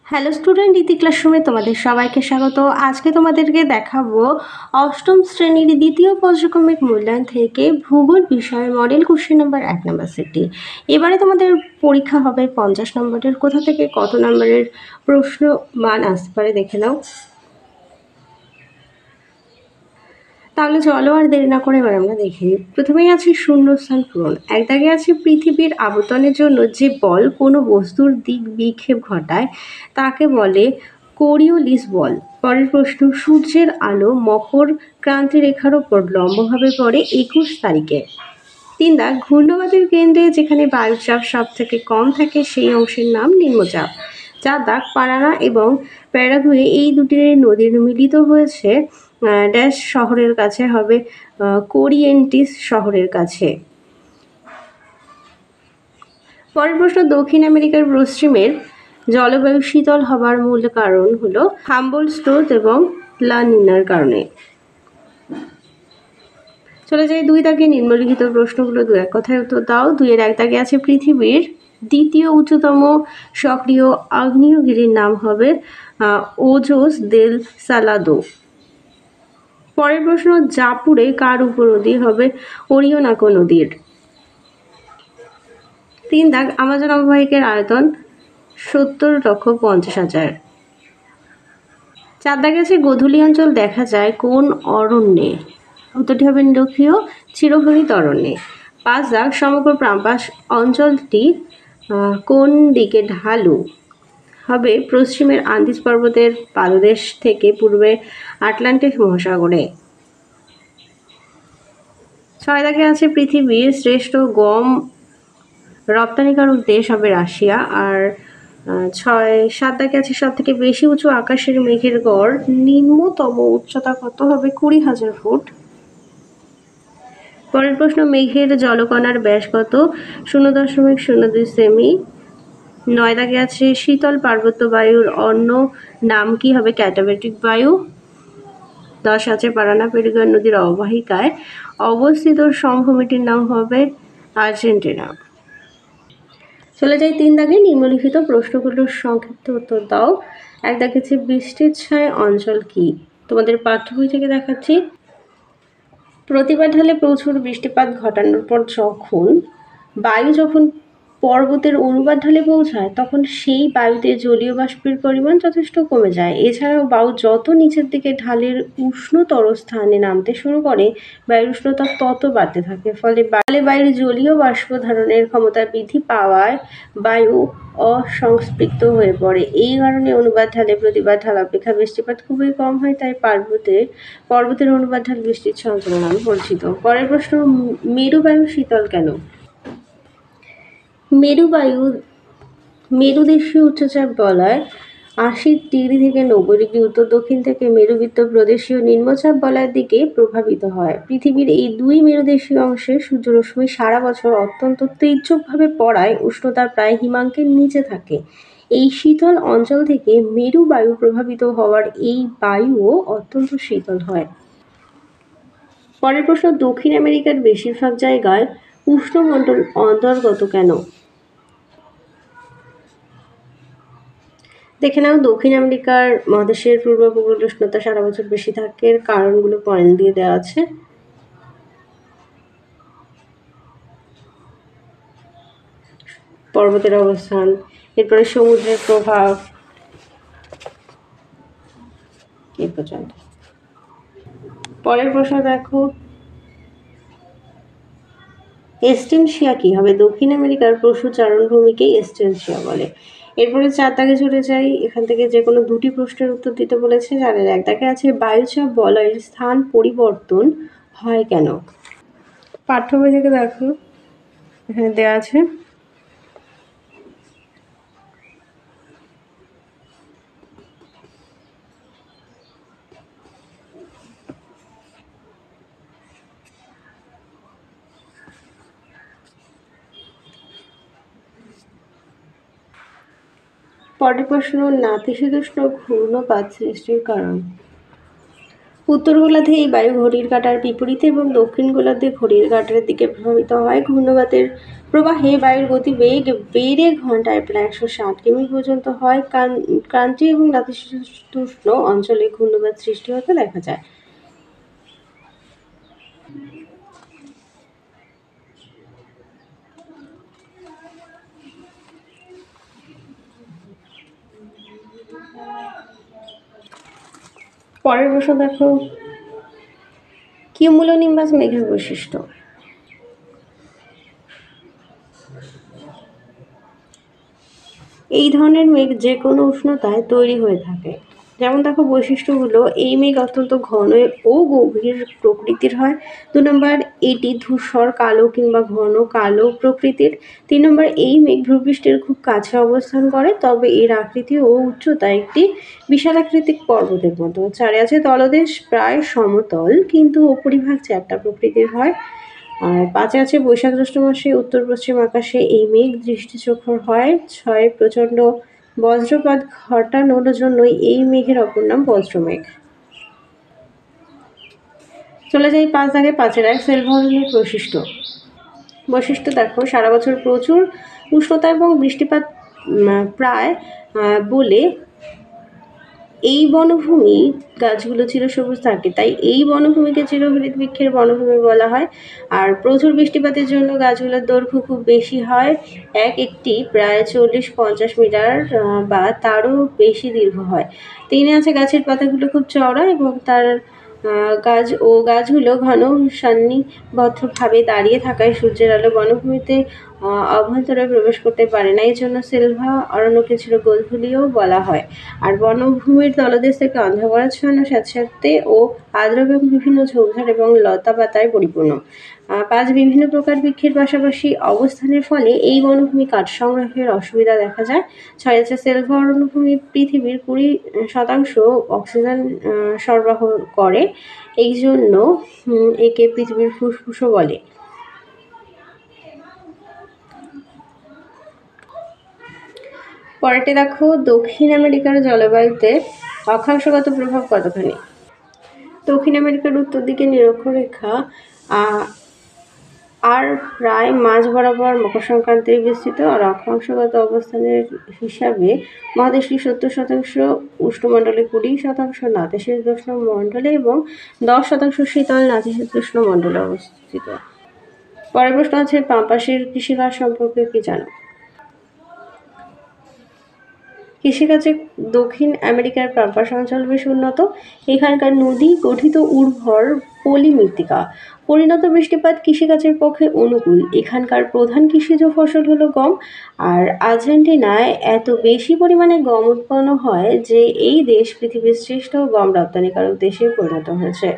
Hello student, ইতি ক্লাসরুমে তোমাদের সবাইকে স্বাগত। আজকে তোমাদেরকে দেখাবো অষ্টম শ্রেণীর দ্বিতীয় পর্যায়ক্রমিক মূল্যায়ন থেকে ভূগোল বিষয়ের মডেল কোশ্চেন নাম্বার 1 নম্বর সেটটি। এবারে তোমাদের পরীক্ষা হবে 50 নম্বরের। কোথা থেকে কত নম্বরের প্রশ্ন মান আসতে পারে দেখে নাও। তাহলে চলো আর দেরি না করে এবার আমরা দেখে নিই। প্রথমেই আছে শূন্যস্থান পূরণ। এক দাগে আছে পৃথিবীর আবর্তনের জন্য যে বল কোনো বস্তুর দিক বিক্ষেপ ঘটায় তাকে বলে কোরিওলিস বল। পরের প্রশ্ন, সূর্যের আলো মকর ক্রান্তি রেখার ওপর লম্বভাবে পড়ে 21 তারিখে। 3 দাগ, ঘূর্ণবাদের কেন্দ্রে যেখানে বায়ুচাপ সব থেকে কম থাকে সেই অংশের নাম নিম্নচাপ। 4 দাগ, পানামা এবং প্যারাগুয়ে এই দুটি নদীর মিলিত হয়েছে ড্যাশ শহরের কাছে হবে কোরিয়েন্টিস শহরের কাছে। পরের প্রশ্ন, দক্ষিণ আমেরিকার পশ্চিমের জলবায়ু শীতল হবার মূল কারণ হলো হাম্বলট স্রোত এবং লা নিনার কারণে। চলে যাই 2 দাগে, নিম্নলিখিত প্রশ্নগুলো 2 এক কথায় উত্তর দাও। 2 এর 1 দাগে আছে পৃথিবীর দ্বিতীয় উচ্চতম সক্রিয় আগ্নেয়গিরির নাম হবে ওজোস দেল সালাদো। পরের প্রশ্ন, জাপুরে কার উপনদী হবে ওরিওনাকো নদীর। 3 দাগ, আমাজন অববাহিকার আয়তন 70,50,000। 4 দাগে আছে গোধূলি অঞ্চল দেখা যায় কোন অরণ্যে। উত্তরটি হবে নিরক্ষীয় চিরহরিত অরণ্যে। 5 দাগ, সমগ্র প্রাম্পাস অঞ্চলটি কোন দিকে ঢালু হবে পশ্চিমের আন্দিজ পর্বতের পাদদেশ থেকে পূর্বে আটলান্টিক মহাসাগরে। 6 দাগে আছে পৃথিবীর শ্রেষ্ঠ গম রপ্তানিকারক দেশ হবে রাশিয়া। আর 7 দাগে আছে সব থেকে বেশি উঁচু আকাশের মেঘের গড় নিম্নতম উচ্চতা কত হবে 20,000 ফুট। পরের প্রশ্ন, মেঘের জলকণার ব্যাস কত 0.02 সেমি। 9 দাগে আছে শীতল পার্বত্য বায়ুর অন্য নাম কি হবে ক্যাটাবেটিক বায়ু। 10 আছে পারানা পেরিগয় নদীর অববাহিকায় অবস্থিত সমভূমিটির নাম হবে আর্জেন্টিনা। চলে যাই 3 দাগে, নিম্নলিখিত প্রশ্নগুলোর সংক্ষিপ্ত উত্তর দাও। 1 দাগে আছে বৃষ্টির ছায় অঞ্চল কি। তোমাদের পাঠ্য বই থেকে দেখাচ্ছি। প্রতিবার ঢালে প্রচুর বৃষ্টিপাত ঘটানোর পর বায়ু যখন পর্বতের অনুবাদ ঢালে পৌঁছায় তখন সেই বায়ুতে জলীয় বাষ্পের পরিমাণ যথেষ্ট কমে যায়। এছাড়াও বায়ু যত নিচের দিকে ঢালের উষ্ণতর স্থানে নামতে শুরু করে বায়ুর উষ্ণতা তত বাড়তে থাকে। ফলে বায়ুর জলীয় বাষ্প ধারণের ক্ষমতা বৃদ্ধি পাওয়ায় বায়ু অসংস্পৃক্ত হয়ে পড়ে। এই কারণে অনুবাদ ঢালে প্রতিবার ঢাল অপেক্ষা বৃষ্টিপাত খুবই কম হয়, তাই পর্বতের অনুবাদ ঢাল বৃষ্টির অঞ্চল নামে পরিচিত। পরের প্রশ্ন, মেরুবায়ু শীতল কেন। মেরুদেশীয় উচ্চচাপ বলয় 80 ডিগ্রি থেকে 90 ডিগ্রি উত্তর দক্ষিণ থেকে মেরুবৃত্ত প্রদেশীয় নিম্নচাপ বলয়ের দিকে প্রভাবিত হয়। পৃথিবীর এই দুই মেরুদেশীয় অংশে সূর্যরশ্মি সারা বছর অত্যন্ত তীর্যকভাবে পড়ায় উষ্ণতা প্রায় হিমাঙ্কের নিচে থাকে। এই শীতল অঞ্চল থেকে মেরু বায়ু প্রভাবিত হওয়ার এই বায়ুও অত্যন্ত শীতল হয়। পরের প্রশ্ন, দক্ষিণ আমেরিকার বেশিরভাগ জায়গায় উষ্ণমণ্ডল অন্তর্গত কেন। দেখে নাও, দক্ষিণ আমেরিকার মহাদেশের পূর্ব উপকূল উষ্ণতা সারা বছর বেশি থাকে। এর কারণগুলো পয়েন্ট দিয়ে দেওয়া আছে। পর্বতের অবস্থান, এরপরে সমুদ্রের প্রভাব, এই পর্যন্ত। পরের প্রশ্ন দেখো, এস্টেনশিয়া কি হবে। দক্ষিণ আমেরিকার পশু চারণভূমিকে এস্টেনশিয়া বলে। এরপরে 4 দাগে চলে যাই। এখান থেকে যে কোনো 2টি প্রশ্নের উত্তর দিতে বলেছে। 4 এর 1 দাগে আছে বায়ুচাপ বলয়ের স্থান পরিবর্তন হয় কেন। পাঠ্য বই থেকে দেখো, এখানে দেওয়া আছে। পরের প্রশ্ন, নাতিশীতোষ্ণ ঘূর্ণপাত সৃষ্টির কারণ। উত্তর গোলার্ধে এই বায়ু ঘড়ির কাঁটার বিপরীতে এবং দক্ষিণ গোলার্ধে ঘড়ির কাঁটার দিকে প্রভাবিত হয়। ঘূর্ণবাতের প্রবাহে বায়ুর গতিবেগ বেড়ে ঘন্টায় প্রায় 160 কিমি পর্যন্ত হয়। ক্রান্তীয় এবং নাতিশীতোষ্ণ অঞ্চলে ঘূর্ণবাত সৃষ্টি হতে দেখা যায়। পরের প্রশ্ন দেখো, কিউমুলোনিম্বাস মেঘের বৈশিষ্ট্য। এই ধরনের মেঘ যে কোনো উষ্ণতায় তৈরি হয়ে থাকে। যেমন দেখো বৈশিষ্ট্যগুলো, এই মেঘ অত্যন্ত ঘন ও গভীর প্রকৃতির হয়। 2 নম্বর, এটি ধূসর কালো কিংবা ঘন কালো প্রকৃতির। 3 নম্বর, এই মেঘ ভূপৃষ্ঠের খুব কাছে অবস্থান করে, তবে এর আকৃতি ও উচ্চতা একটি বিশালাকৃতিক পর্বতের মতো। 4 আছে তলদেশ প্রায় সমতল কিন্তু উপরিভাগ চ্যাপ্টা প্রকৃতির হয়। আর 5 আছে বৈশাখ জ্যৈষ্ঠ মাসে উত্তর পশ্চিম আকাশে এই মেঘ দৃষ্টিচোখর হয়। 6 প্রচণ্ড বজ্রপাত ঘটানোর জন্যই এই মেঘের অপর নাম বজ্রমেঘ। চলে যাই 5 দাগে। 5-এর 1 সেলভারনের বৈশিষ্ট্য দেখো, সারা বছর প্রচুর উষ্ণতা এবং বৃষ্টিপাত প্রায় বলে এই বনভূমি গাছগুলো চিরসবুজ থাকে, তাই এই বনভূমিকে চিরহরিত বৃক্ষের বনভূমি বলা হয়। আর প্রচুর বৃষ্টিপাতের জন্য গাছগুলোর দৈর্ঘ্য খুব বেশি হয়, একটি প্রায় 40-50 মিটার বা তারও বেশি দীর্ঘ হয়। 3 আছে গাছের পাতাগুলো খুব চওড়া এবং তার গাছগুলো ঘন সারিবদ্ধভাবে দাঁড়িয়ে থাকায় সূর্যের আলো বনভূমিতে অভ্যন্তরে প্রবেশ করতে পারে না। এই জন্য সিলভা অরণ্যকে চিরগোধূলিও বলা হয়। আর বনভূমির তলদেশ থেকে অন্ধকারাচ্ছন্ন স্যাঁতসেঁতে ও আর্দ্র এবং বিভিন্ন ঝোপঝাড় এবং লতাপাতায় পরিপূর্ণ। 5 বিভিন্ন প্রকার বৃক্ষের পাশাপাশি অবস্থানের ফলে এই বনভূমি কাঠ সংগ্রহের অসুবিধা দেখা যায়। 6 আছে সিলভা অরণ্যভূমি পৃথিবীর 20% অক্সিজেন সরবরাহ করে, এই জন্য একে পৃথিবীর ফুসফুসও বলে। পরেরটি দেখো, দক্ষিণ আমেরিকার জলবায়ুতে অক্ষাংশগত প্রভাব কতখানি। দক্ষিণ আমেরিকার উত্তর দিকে নিরক্ষরেখা আর প্রায় মাঝ বরাবর মকর সংক্রান্তি বিস্তৃত। আর অক্ষাংশগত অবস্থানের হিসাবে মহাদেশটি 70% উষ্ণমণ্ডলে, 20% নাতিশীতোষ্ণ মণ্ডলে এবং 10% শীতল নাতিশীতোষ্ণ মণ্ডলে অবস্থিত। পরের প্রশ্ন আছে, পাম্পাসের কৃষিকাজ সম্পর্কে কি জানো। কৃষিকাজে দক্ষিণ আমেরিকার পাম্পাস অঞ্চল বেশ উন্নত। এখানকার নদী গঠিত উর্বর পলি মৃত্তিকা, পরিণত বৃষ্টিপাত কৃষিকাজের পক্ষে অনুকূল। এখানকার প্রধান কৃষিজ ফসল হলো গম। আর আর্জেন্টিনায় এত বেশি পরিমাণে গম উৎপন্ন হয় যে এই দেশ পৃথিবীর শ্রেষ্ঠ গম রপ্তানিকারক দেশে পরিণত হয়েছে।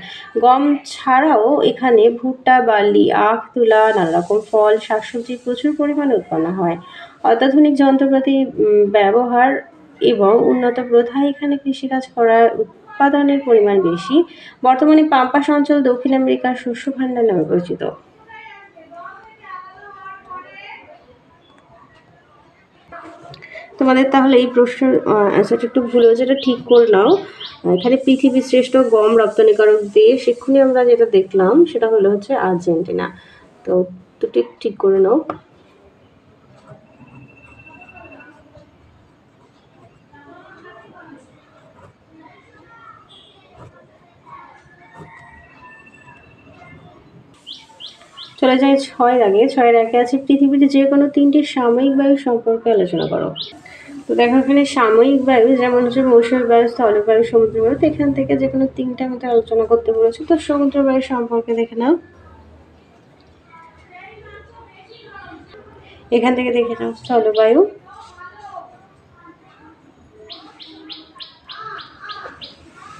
গম ছাড়াও এখানে ভুট্টা, বার্লি, আখ, তুলা, নানা রকম ফল, শাকসবজি প্রচুর পরিমাণে উৎপন্ন হয়। অত্যাধুনিক যন্ত্রপাতি ব্যবহার এবং উন্নত প্রথায় এখানে কৃষিকাজ করার উৎপাদনের পরিমাণ বেশি। বর্তমানে পাম্পাস অঞ্চল দক্ষিণ আমেরিকার শস্য ভাণ্ডার নামে পরিচিত। তোমাদের তাহলে এই প্রশ্নের অ্যান্সারটা একটু ভুল হয়েছে, এটা ঠিক করে নাও। এখানে পৃথিবীর শ্রেষ্ঠ গম রপ্তানিকারক দেশ, এক্ষুনি আমরা যেটা দেখলাম সেটা হলো হচ্ছে আর্জেন্টিনা। তো ঠিক করে নাও। চলে যাই 6 দাগে। 6 দাগে আছে, পৃথিবীতে যে কোনো 3টি সাময়িক বায়ু সম্পর্কে আলোচনা করো। তো দেখো এখানে সাময়িক বায়ু যেমন হচ্ছে মৌসুমী বায়ু, স্থল বায়ু, সমুদ্র বায়ু। তো এখান থেকে যে কোনো 3টা মধ্যে আলোচনা করতে বলেছে। তো সমুদ্র বায়ু সম্পর্কে দেখে নাও। এখান থেকে দেখে নাও স্থলবায়ু,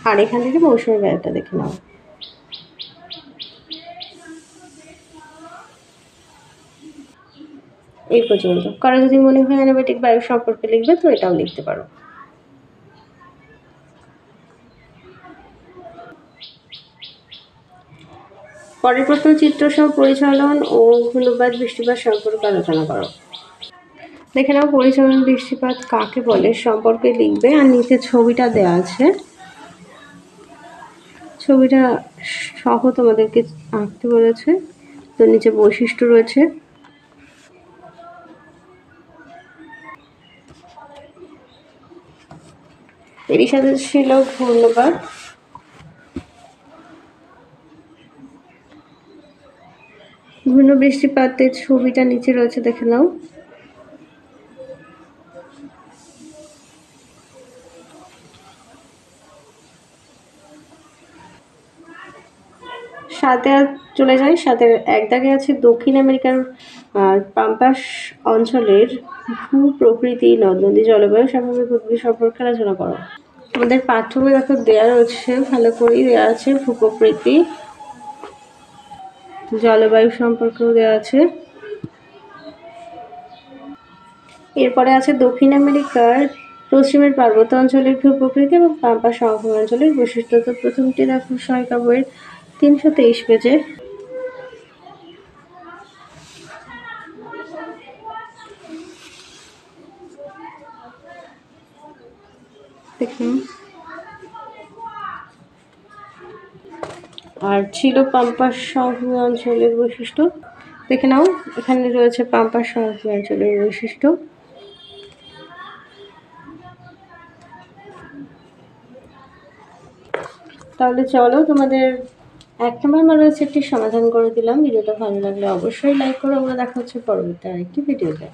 আর এখান থেকে মৌসুমী বায়ুটা দেখে নাও। এই পর্যন্ত। কারো যদি মনে হয় অ্যানাবেটিক বায়ু সম্পর্কে লিখবে তো এটাও লিখতে পারো। পরের প্রশ্ন, চিত্রসহ পরিচালন ও ঘূর্ণবাত বৃষ্টিপাত সম্পর্কে আলোচনা করো। দেখে নাও পরিচালন বৃষ্টিপাত কাকে বলে সম্পর্কে লিখবে, আর নিচে ছবিটা দেওয়া আছে। ছবিটা সহ তোমাদেরকে আঁকতে বলেছে। তো নিচে বৈশিষ্ট্য রয়েছে। এরই সাথে ছিল ধন্যবাদ। ঘূর্ণ বৃষ্টিপাতের ছবিটা নিচে রয়েছে, দেখে নাও। সাথে চলে যায়, সাথে এক দাগে আছে দক্ষিণ আমেরিকার পাম্পাস অঞ্চলের ভূ প্রকৃতি, নদ নদী, জলবায়ু, স্বাভাবিক উদ্ভিদ সম্পর্কে আলোচনা করো। আমাদের পাঠ্য বই দেখো দেওয়া রয়েছে, ভালো করেই দেওয়া আছে। ভূপ্রকৃতি, জলবায়ু সম্পর্কেও দেওয়া আছে। এরপরে আছে দক্ষিণ আমেরিকার পশ্চিমের পার্বত্য অঞ্চলের ভূপ্রকৃতি এবং পাম্পা সংলগ্ন অঞ্চলের বৈশিষ্ট্য। তো প্রথমটি দেখো সহায়িকা বইয়ের 323 পেজে। দেখুন, আর ছিল পাম্পাস সংলগ্ন অঞ্চলের বৈশিষ্ট্য। দেখে নাও, এখানে রয়েছে পাম্পাস সংলগ্ন অঞ্চলের বৈশিষ্ট্য। তাহলে চলো, তোমাদের 1 নম্বর মডেল সেটটির সমাধান করে দিলাম। ভিডিওটা ভালো লাগলে অবশ্যই লাইক করো। আমরা দেখা হচ্ছে পরবর্তী আরেকটি ভিডিওতে।